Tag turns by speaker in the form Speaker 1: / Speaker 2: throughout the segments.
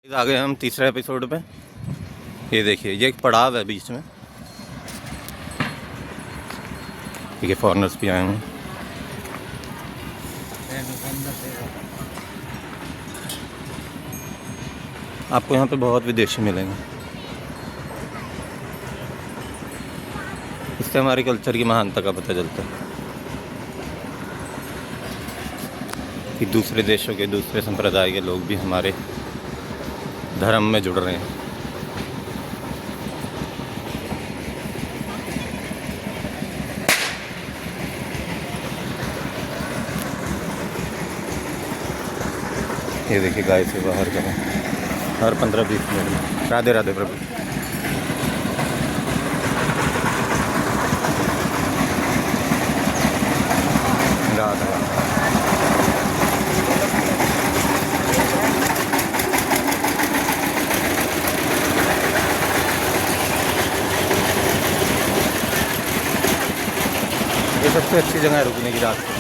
Speaker 1: आ गए हम तीसरे एपिसोड पे। ये देखिए, ये एक पड़ाव है बीच में। ठीक है, फॉरेनर्स भी आए हैं। आपको यहाँ पे बहुत विदेशी मिलेंगे। इससे हमारे कल्चर की महानता का पता चलता है कि दूसरे देशों के, दूसरे संप्रदाय के लोग भी हमारे धर्म में जुड़ रहे हैं। ये देखिए, गाय से बाहर करें हर 15-20 मिनट में। राधे राधे प्रभु। राधे ये सबसे अच्छी जगह है रुकने की रात को।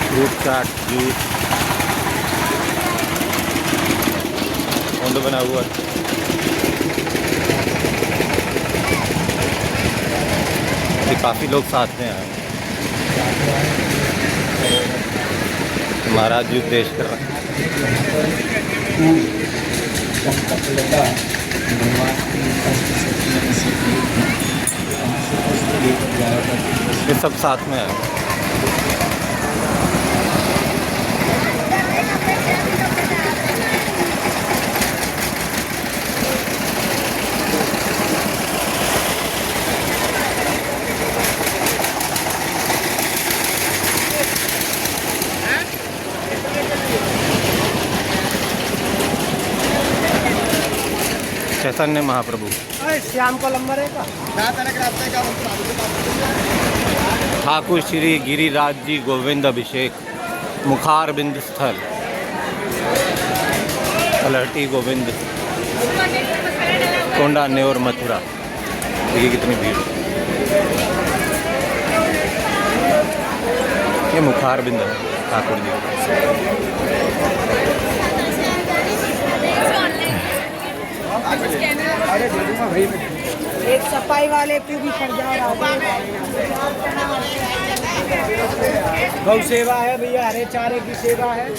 Speaker 1: फ्रूट चाट, जूस, बना हुआ है। काफ़ी लोग साथ में आए। महाराज जी उपदेश कर रहे हैं। ये सब साथ में आए। चैतन्य महाप्रभु।
Speaker 2: श्याम का नंबर है का?
Speaker 1: ठाकुर श्री गिरिराज जी गोविंद अभिषेक मुखार बिंद स्थल पलहटी गोविंद कोंडा नेवर मथुरा। देखिए कितनी भीड़। ये मुखार बिंद है ठाकुर जी।
Speaker 2: एक सफाई वाले पे भी पड़ जाओ। गौ सेवा है भैया, हरे चारे की सेवा है।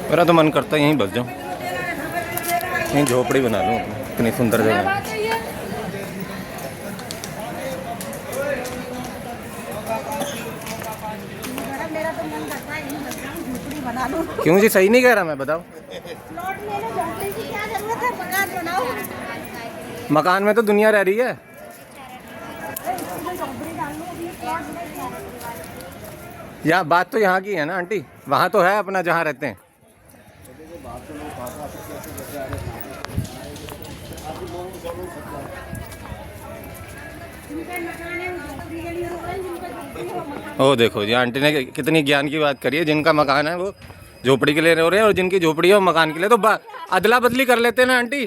Speaker 1: मेरा तो मन करता है यहीं बस जाऊं, यहीं झोपड़ी बना लूं। इतनी सुंदर जगह है। क्यों जी, सही नहीं कह रहा मैं? बताओ। मकान में तो दुनिया रह रही है। यहाँ बात तो यहाँ की है ना आंटी, वहाँ तो है अपना जहाँ रहते हैं। ओ देखो जी, आंटी ने कितनी ज्ञान की बात करी है। जिनका मकान है वो झोपड़ी के लिए रह रहे हैं, और जिनकी झोपड़ी है वो मकान के लिए। तो अदला बदली कर लेते हैं ना आंटी।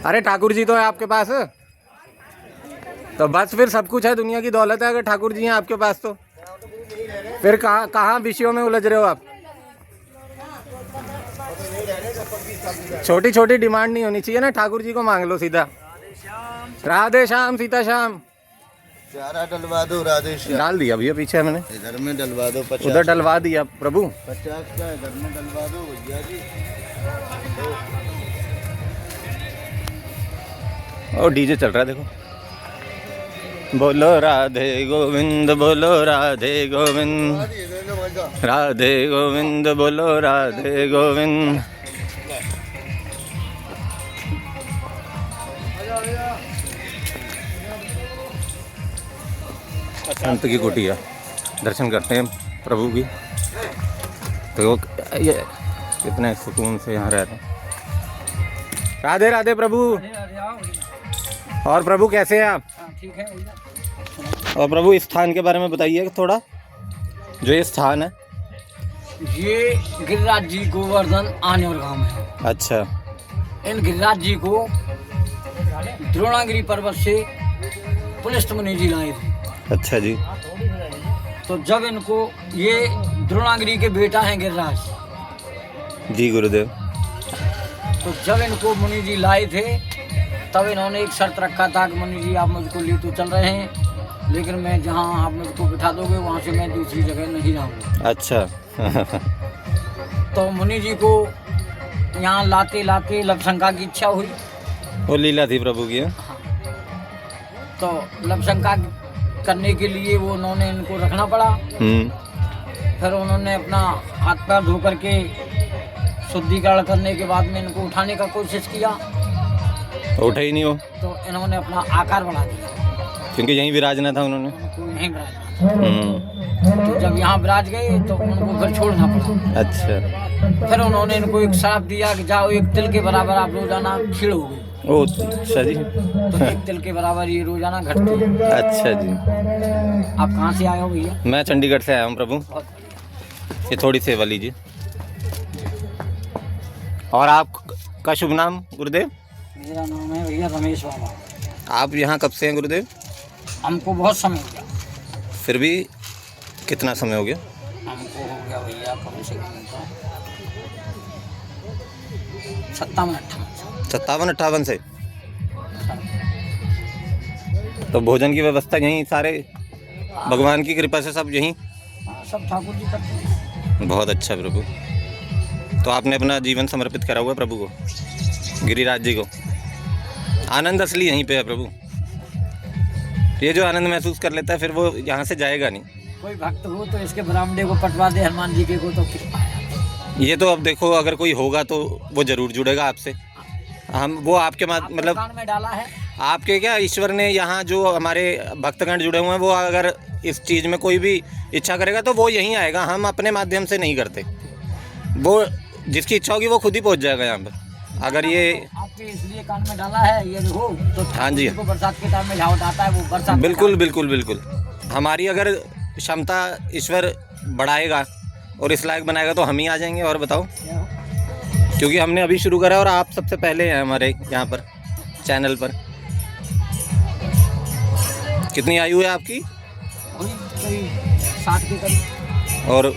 Speaker 1: अरे ठाकुर जी तो है आपके पास, तो बस फिर सब कुछ है। दुनिया की दौलत है अगर ठाकुर जी हैं आपके पास तो। फिर कहाँ विषयों में उलझ रहे हो आप? छोटी छोटी डिमांड नहीं होनी चाहिए ना। ठाकुर जी को मांग लो सीधा। राधे श्याम सीता श्याम।
Speaker 3: चारा डलवा दो राधे श्याम।
Speaker 1: डाल दिया भैया पीछे मैंने।
Speaker 3: इधर में डलवा दो 50।
Speaker 1: उधर डलवा दिया प्रभु।
Speaker 3: 50 का इधर में डलवा दो भैया जी।
Speaker 1: और डीजे चल रहा है देखो। बोलो राधे गोविंद, बोलो राधे गोविंद, राधे गोविंद, बोलो राधे गोविंद। संत की कुटिया दर्शन करते हैं प्रभु की। तो ये कितने सुकून से यहाँ रहते हैं। राधे राधे प्रभु। और प्रभु कैसे हैं आप?
Speaker 2: ठीक है।
Speaker 1: और प्रभु इस स्थान के बारे में बताइए थोड़ा, जो ये स्थान है।
Speaker 2: ये गिरिराज जी गोवर्धन आने और गाँव है।
Speaker 1: अच्छा।
Speaker 2: इन गिरिराज जी को द्रोणागिरी पर्वत से पुलिस मुनि जी लाए थे।
Speaker 1: अच्छा जी।
Speaker 2: तो जब इनको ये द्रोणागिरी के बेटा हैं गिरिराज,
Speaker 1: जी गुरुदेव।
Speaker 2: तो जब इनको मुनि जी लाए थे तब इन्होंने एक शर्त रखा था कि मुनि जी आप मुझको ले तो चल रहे हैं, लेकिन मैं जहाँ आप मुझको बिठा दोगे वहाँ से मैं दूसरी जगह नहीं जाऊँगा।
Speaker 1: अच्छा।
Speaker 2: तो मुनि जी को यहाँ लाते लाते लवशंका की इच्छा हुई।
Speaker 1: वो लीला थी प्रभु की।
Speaker 2: तो लवशंका करने के लिए वो उन्होंने इनको रखना पड़ा। फिर उन्होंने अपना हाथ पैर धो करके शुद्धिकरण करने के बाद में इनको उठाने का कोशिश किया,
Speaker 1: उठा ही नहीं वो,
Speaker 2: तो इन्होंने अपना आकार बढ़ा दिया,
Speaker 1: क्योंकि यहीं विराजना था उन्होंने।
Speaker 2: उनको यहीं विराज। तो जब यहाँ विराज गए तो उनको फिर छोड़ना पड़ा।
Speaker 1: अच्छा।
Speaker 2: फिर उन्होंने इनको एक श्राप दिया कि जाओ एक तिल के बराबर आप रोजाना खिड़ोगे।
Speaker 1: ओ अच्छा जी।
Speaker 2: तो एक तिल के बराबर ये रोजाना घटती है।
Speaker 1: अच्छा जी।
Speaker 2: आप कहाँ से आए हो भैया?
Speaker 1: मैं चंडीगढ़ से आया हूँ प्रभु।
Speaker 2: बहुत
Speaker 1: ये थोड़ी सेवा लीजिए। और आपका शुभ नाम गुरुदेव?
Speaker 2: मेरा नाम है भैया रमेश बाबा।
Speaker 1: आप यहाँ कब से हैं गुरुदेव?
Speaker 2: हमको बहुत समय हो गया।
Speaker 1: फिर भी कितना समय हो गया?
Speaker 2: हमको हो गया भैया कम से कम 57-58
Speaker 1: 57-58 से। तो भोजन की व्यवस्था यहीं सारे भगवान की कृपा से सब यहीं?
Speaker 2: सब ठाकुर जी करते हैं।
Speaker 1: बहुत अच्छा प्रभु। तो आपने अपना जीवन समर्पित करा हुआ है प्रभु को, गिरिराज जी को। आनंद असली यहीं पे है प्रभु। ये जो आनंद महसूस कर लेता है फिर वो यहाँ से जाएगा नहीं।
Speaker 2: कोई भक्त हो तो इसके बरामदे को पटवा दे हनुमान जी के को, तो कृपा है।
Speaker 1: ये तो अब देखो, अगर कोई होगा तो वो जरूर जुड़ेगा आपसे। हम वो आपके मतलब
Speaker 2: कान में डाला है
Speaker 1: आपके क्या ईश्वर ने यहाँ जो हमारे भक्तगण जुड़े हुए हैं, वो अगर इस चीज़ में कोई भी इच्छा करेगा तो वो यहीं आएगा। हम अपने माध्यम से नहीं करते। वो जिसकी इच्छा होगी वो खुद ही पहुँच जाएगा यहाँ पर। अगर ये
Speaker 2: आपके इसलिए कान में डाला है, ये देखो तो
Speaker 1: हाँ जी,
Speaker 2: को बरसात के टाइम में झावट आता है, वो बरसात
Speaker 1: बिल्कुल बिल्कुल बिल्कुल। हमारी अगर क्षमता ईश्वर बढ़ाएगा और इस लायक बनाएगा तो हम ही आ जाएंगे। और बताओ, क्योंकि हमने अभी शुरू करा और आप सबसे पहले हैं हमारे यहाँ पर चैनल पर। कितनी आयु है आपकी?
Speaker 2: कोई 60 के करीब।
Speaker 1: और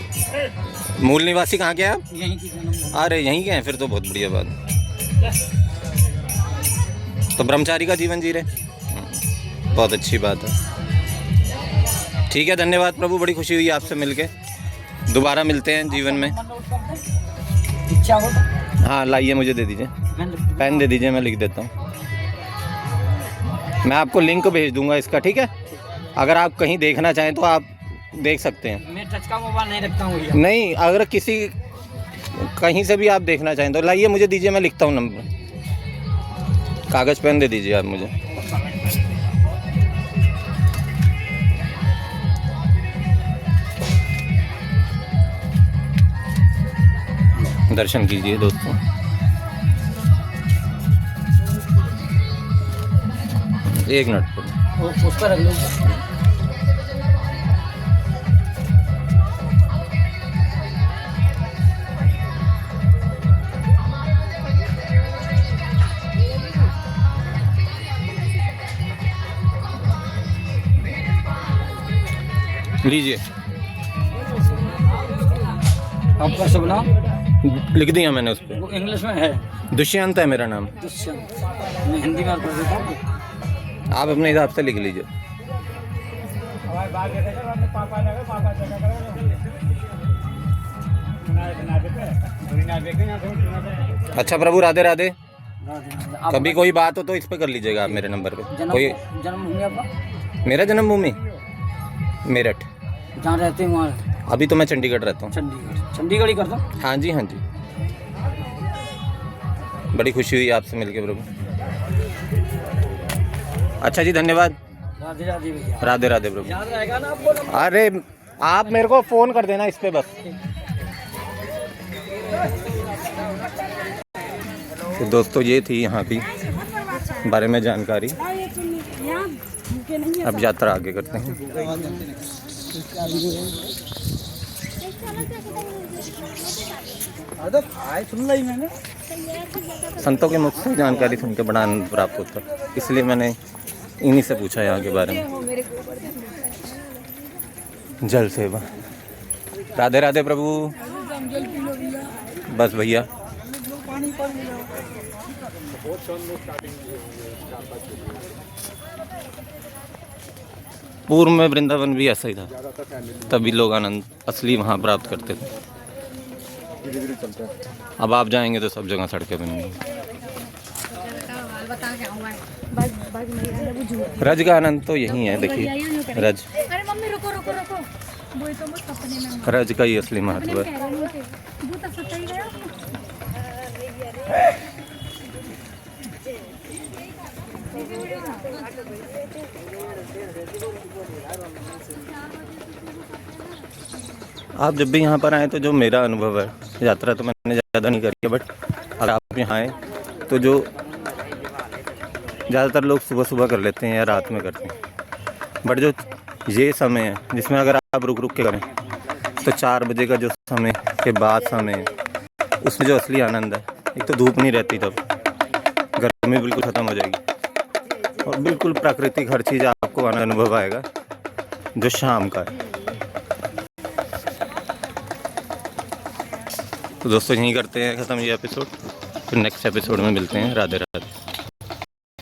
Speaker 1: मूल निवासी कहाँ के हैं आप?
Speaker 2: यहीं की जन्म।
Speaker 1: अरे यहीं के हैं, फिर तो बहुत बढ़िया बात है। तो ब्रह्मचारी का जीवन जी रहे, बहुत अच्छी बात है। ठीक है, धन्यवाद प्रभु, बड़ी खुशी हुई आपसे मिलके। दोबारा मिलते हैं जीवन में।
Speaker 2: इच्छा हो तो
Speaker 1: हाँ लाइए, मुझे दे दीजिए, पेन दे दीजिए, मैं लिख देता हूँ। मैं आपको लिंक भेज दूंगा इसका, ठीक है? अगर आप कहीं देखना चाहें तो आप देख सकते हैं।
Speaker 2: मैं टच का मोबाइल नहीं रखता हूँ भैया।
Speaker 1: नहीं, अगर किसी कहीं से भी आप देखना चाहें तो लाइए, मुझे दीजिए, मैं लिखता हूँ नंबर। कागज़ पेन दे दीजिए आप मुझे। दर्शन कीजिए दोस्तों। एक मिनट
Speaker 2: वो उस पर रख लो।
Speaker 1: लीजिए।
Speaker 2: आपका शुभ नाम?
Speaker 1: लिख दिया मैंने उस पर।
Speaker 2: वो इंग्लिश में है।
Speaker 1: दुष्यंत है मेरा नाम।
Speaker 2: दुष्यंत। मैं हिंदी में पढ़ देता हूँ।
Speaker 1: आप अपने हिसाब से लिख लीजिए। अच्छा प्रभु, राधे राधे। कभी कोई बात हो तो इस पे कर लीजिएगा आप मेरे नंबर पे। कोई
Speaker 2: जन्मभूमि आपका?
Speaker 1: मेरा जन्मभूमि मेरठ।
Speaker 2: जहाँ रहते हैं वहाँ?
Speaker 1: अभी तो मैं चंडीगढ़ रहता हूँ।
Speaker 2: चंडीगढ़ ही करता हूँ।
Speaker 1: हाँ जी, हाँ जी। बड़ी खुशी हुई आपसे मिलके प्रभु। अच्छा जी, धन्यवाद।
Speaker 2: राधे राधे भैया।
Speaker 1: राधे राधे प्रभु।
Speaker 2: याद रहेगा ना आपको?
Speaker 1: अरे आप मेरे को फ़ोन कर देना इस पे बस। तो दोस्तों, ये थी यहाँ की बारे में जानकारी। अब यात्रा आगे करते हैं। संतों के मुख से जानकारी सुन के बड़ा आनंद प्राप्त होता है, इसलिए मैंने इन्हीं से पूछा यहाँ के बारे में। जल सेवा। राधे राधे प्रभु। बस भैया। पूर्व में वृंदावन भी ऐसा ही था, तभी लोग आनंद असली वहाँ प्राप्त करते थे। अब आप जाएंगे तो सब जगह सड़कें बनेंगी। रज का आनंद तो यही है, देखिए रज,
Speaker 4: अरे मम्मी रुको रुको रुको, वो तो मुझ सपने में
Speaker 1: रज का ही असली महत्व है।
Speaker 4: वो तो सत्ता ही गया।
Speaker 1: आप जब भी यहाँ पर आए तो जो मेरा अनुभव है, यात्रा तो मैंने ज़्यादा नहीं करी है, बट अगर आप यहाँ आए तो जो ज़्यादातर लोग सुबह सुबह कर लेते हैं या रात में करते हैं, बट जो ये समय है जिसमें अगर आप रुक रुक के करें तो 4 बजे का जो समय के बाद समय है, उसमें जो असली आनंद है, एक तो धूप नहीं रहती, तब गर्मी बिल्कुल ख़त्म हो जाएगी और बिल्कुल प्राकृतिक हर चीज़ आपको अनुभव आएगा जो शाम का है। तो दोस्तों यहीं करते हैं ख़त्म ये एपिसोड, फिर नेक्स्ट एपिसोड में मिलते हैं। राधे राधे।